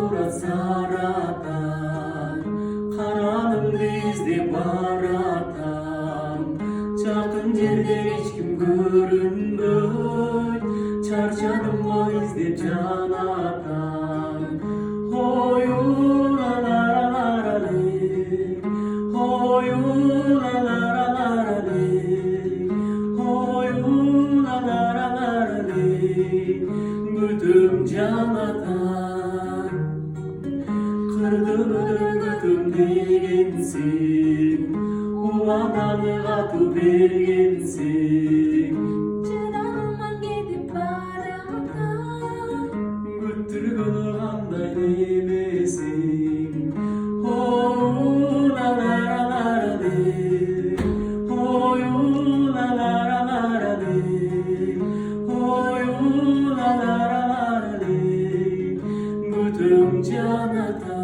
surat saratan, karanımda izde baratan. Çakın yerde hiç kim görünmüyor, çarşanımla izde can atan. Hoy ulalararale, hoy ulalararale, hoy ulalararale, güdüm can atan. Kırdım ödüm degensin, ulananı atı bergensin. Çıranıma gidip baratan, Güttürgünü kanday eylesin. Hoy ulalararale, hoy ulalararale, hoy ulalararale, güdüm can atan.